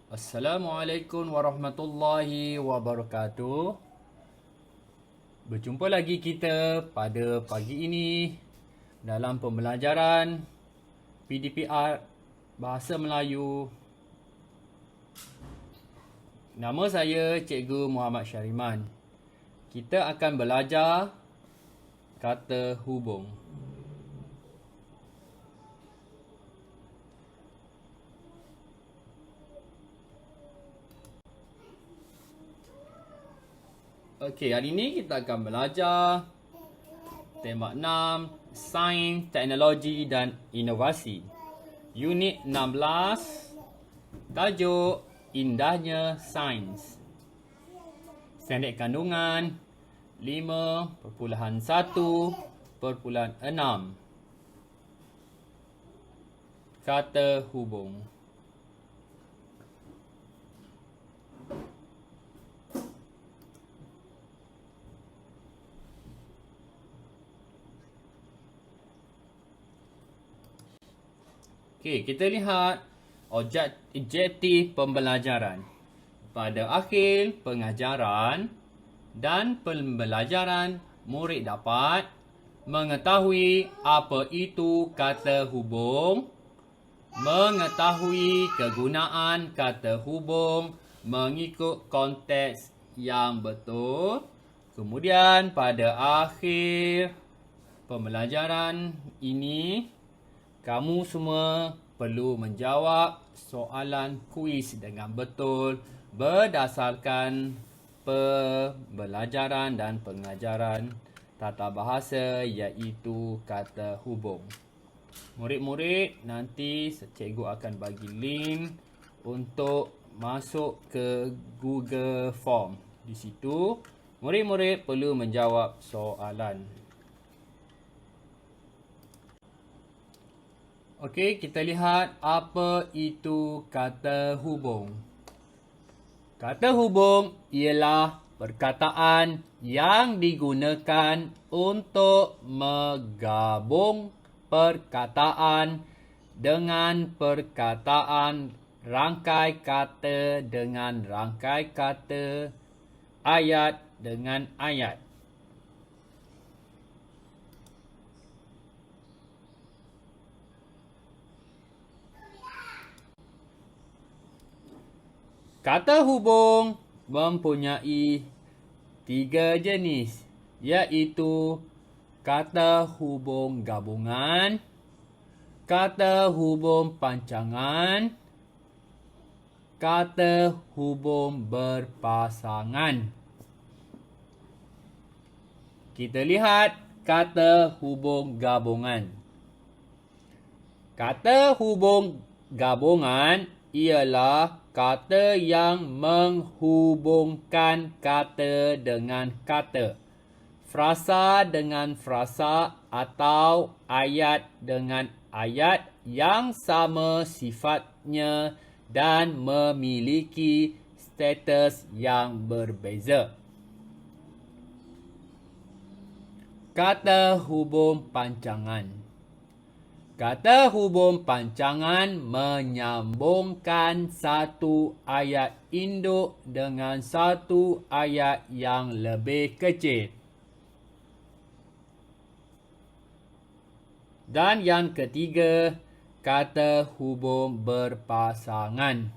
Assalamualaikum warahmatullahi wabarakatuh. Berjumpa lagi kita pada pagi ini dalam pembelajaran PDPR Bahasa Melayu. Nama saya Cikgu Muhammad Syariman. Kita akan belajar kata hubung. Okey, hari ini kita akan belajar tembak 6, Sains, Teknologi dan Inovasi. Unit 16, tajuk Indahnya Sains. Pendek kandungan 5.1.6. Kata hubung. Okey, kita lihat objektif pembelajaran. Pada akhir pengajaran dan pembelajaran, murid dapat mengetahui apa itu kata hubung, mengetahui kegunaan kata hubung mengikut konteks yang betul. Kemudian pada akhir pembelajaran ini, kamu semua perlu menjawab soalan kuis dengan betul berdasarkan pembelajaran dan pengajaran tata bahasa iaitu kata hubung. Murid-murid, nanti cikgu akan bagi link untuk masuk ke Google Form. Di situ, murid-murid perlu menjawab soalan. Okey, kita lihat apa itu kata hubung. Kata hubung ialah perkataan yang digunakan untuk menggabung perkataan dengan perkataan, rangkai kata dengan rangkai kata, ayat dengan ayat. Kata hubung mempunyai 3 jenis, iaitu kata hubung gabungan, kata hubung pancangan, kata hubung berpasangan. Kita lihat kata hubung gabungan. Kata hubung gabungan ialah kata yang menghubungkan kata dengan kata, frasa dengan frasa atau ayat dengan ayat yang sama sifatnya dan memiliki status yang berbeza. Kata hubung pancangan. Kata hubung pancangan menyambungkan satu ayat induk dengan satu ayat yang lebih kecil. Dan yang ketiga, kata hubung berpasangan.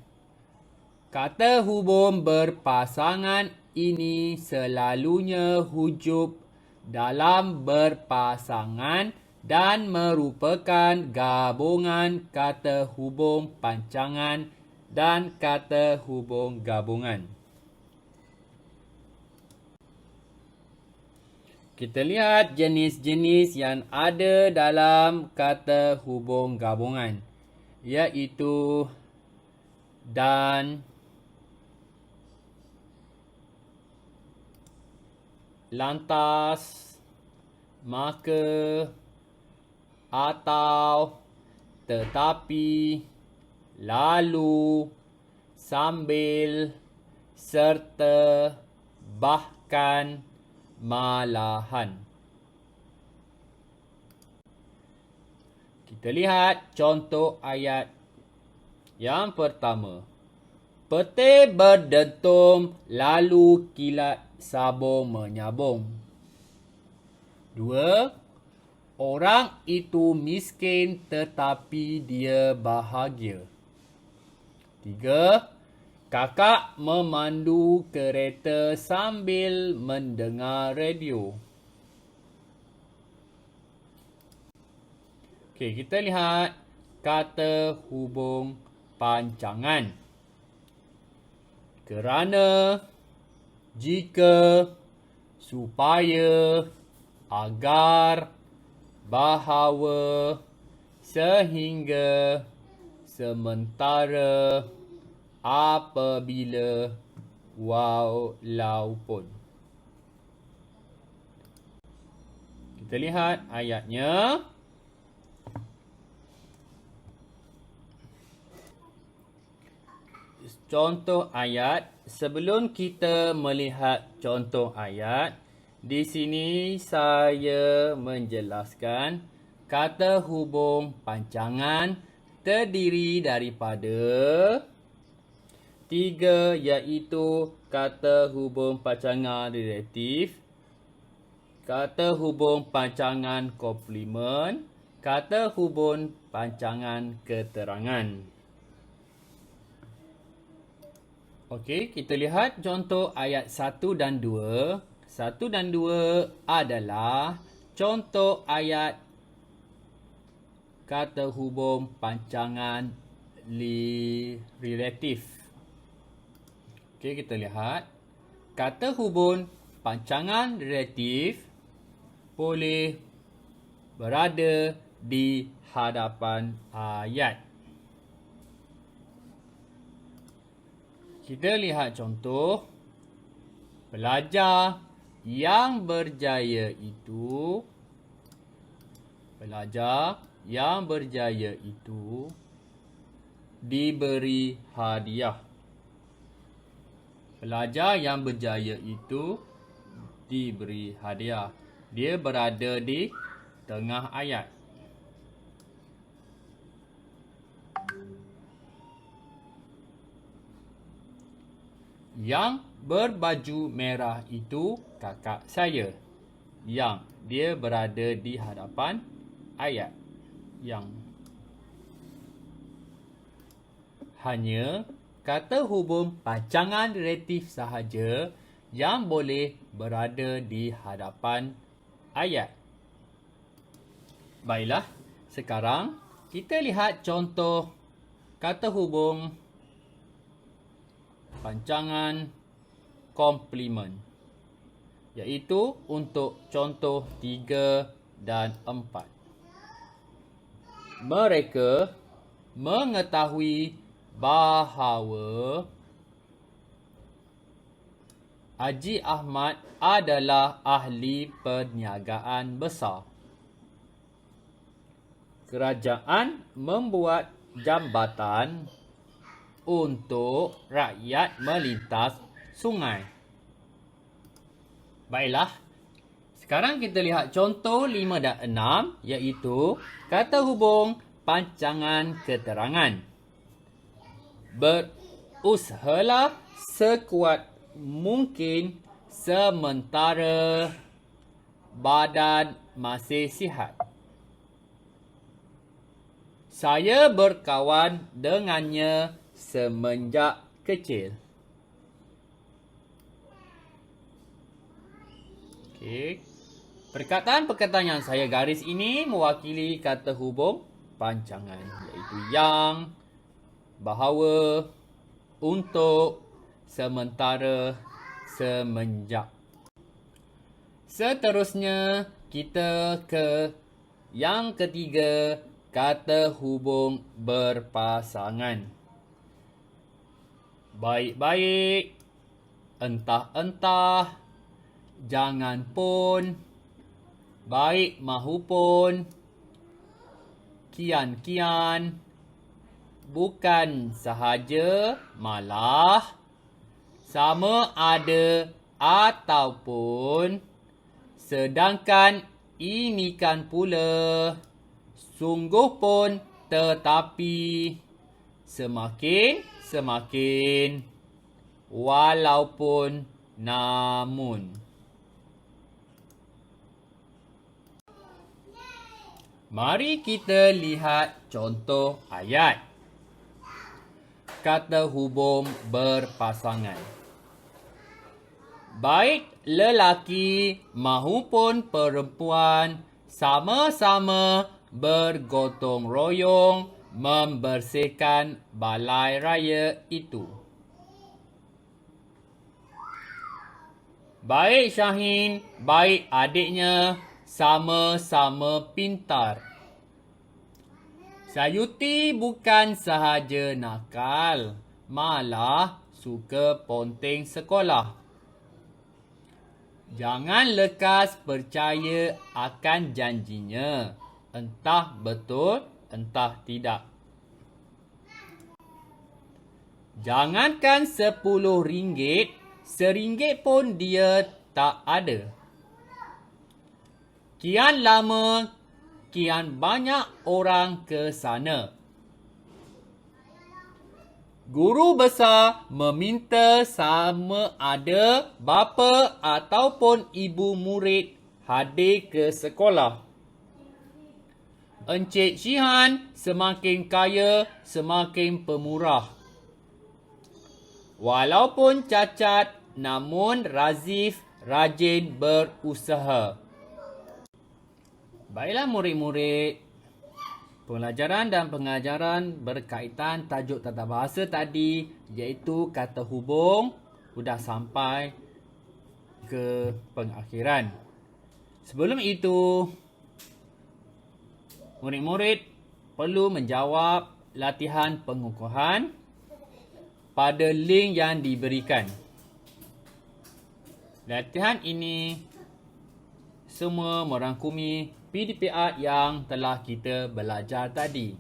Kata hubung berpasangan ini selalunya hujub dalam berpasangan dan merupakan gabungan kata hubung pancangan dan kata hubung gabungan. Kita lihat jenis-jenis yang ada dalam kata hubung gabungan, iaitu dan, lantas, maka, atau, tetapi, lalu, sambil, serta, bahkan, malahan. Kita lihat contoh ayat. Yang pertama, Peti berdentum, lalu kilat sabung menyabung. 2. Orang itu miskin tetapi dia bahagia. 3. Kakak memandu kereta sambil mendengar radio. Okey, kita lihat kata hubung pancangan. Kerana, jika, supaya, agar, bahawa, sehingga, sementara, apabila, walaupun. Kita lihat ayatnya. Contoh ayat. Sebelum kita melihat contoh ayat, di sini saya menjelaskan kata hubung pancangan terdiri daripada 3, iaitu kata hubung pancangan relatif, kata hubung pancangan komplement, kata hubung pancangan keterangan. Okey, kita lihat contoh ayat 1 dan 2. 1 dan 2 adalah contoh ayat kata hubung pancangan relatif. Okey, kita lihat. Kata hubung pancangan relatif boleh berada di hadapan ayat. Kita lihat contoh. Pelajar yang berjaya itu diberi hadiah. Pelajar yang berjaya itu diberi hadiah. Dia berada di tengah ayat. Yang berbaju merah itu kakak saya. Yang dia berada di hadapan ayat. Yang. Hanya kata hubung pancangan relatif sahaja yang boleh berada di hadapan ayat. Baiklah, sekarang kita lihat contoh kata hubung pancangan komplement, iaitu untuk contoh 3 dan 4. Mereka mengetahui bahawa Haji Ahmad adalah ahli perniagaan besar. Kerajaan membuat jambatan untuk rakyat melintas sungai. Baiklah, sekarang kita lihat contoh 5 dan 6, iaitu kata hubung pancangan keterangan. Berusahalah sekuat mungkin sementara badan masih sihat. Saya berkawan dengannya semenjak kecil. Okey. Perkataan-perkataan yang saya garis ini mewakili kata hubung pancangan, iaitu yang, bahawa, untuk, sementara, semenjak. Seterusnya, kita ke yang ketiga, kata hubung berpasangan. Baik-baik, entah-entah, jangan pun, baik mahupun, kian-kian, bukan sahaja, malah, sama ada ataupun, sedangkan ini kan pula, sungguh pun tetapi, semakin semakin, walaupun, namun. Mari kita lihat contoh ayat. Kata hubung berpasangan. Baik lelaki mahupun perempuan sama-sama bergotong royong membersihkan balai raya itu. Baik Syahin, baik adiknya sama-sama pintar. Sayuti bukan sahaja nakal, malah suka ponteng sekolah. Jangan lekas percaya akan janjinya, entah betul, entah tidak. Jangankan RM10, RM1 pun dia tak ada. Kian lama, kian banyak orang ke sana. Guru besar meminta sama ada bapa ataupun ibu murid hadir ke sekolah. Encik Syihan semakin kaya, semakin pemurah. Walaupun cacat, namun Razif rajin berusaha. Baiklah murid-murid, pelajaran dan pengajaran berkaitan tajuk tata bahasa tadi, iaitu kata hubung, sudah sampai ke pengakhiran. Sebelum itu, murid-murid perlu menjawab latihan pengukuhan pada link yang diberikan. Latihan ini semua merangkumi PDPA yang telah kita belajar tadi.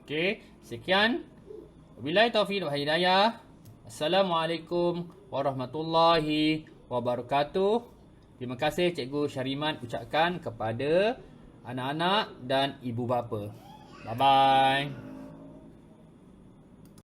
Okey, sekian. Wabillahi taufiq wal hidayah. Assalamualaikum warahmatullahi wabarakatuh. Terima kasih Cikgu Syariman ucapkan kepada anak-anak dan ibu bapa. Bye-bye.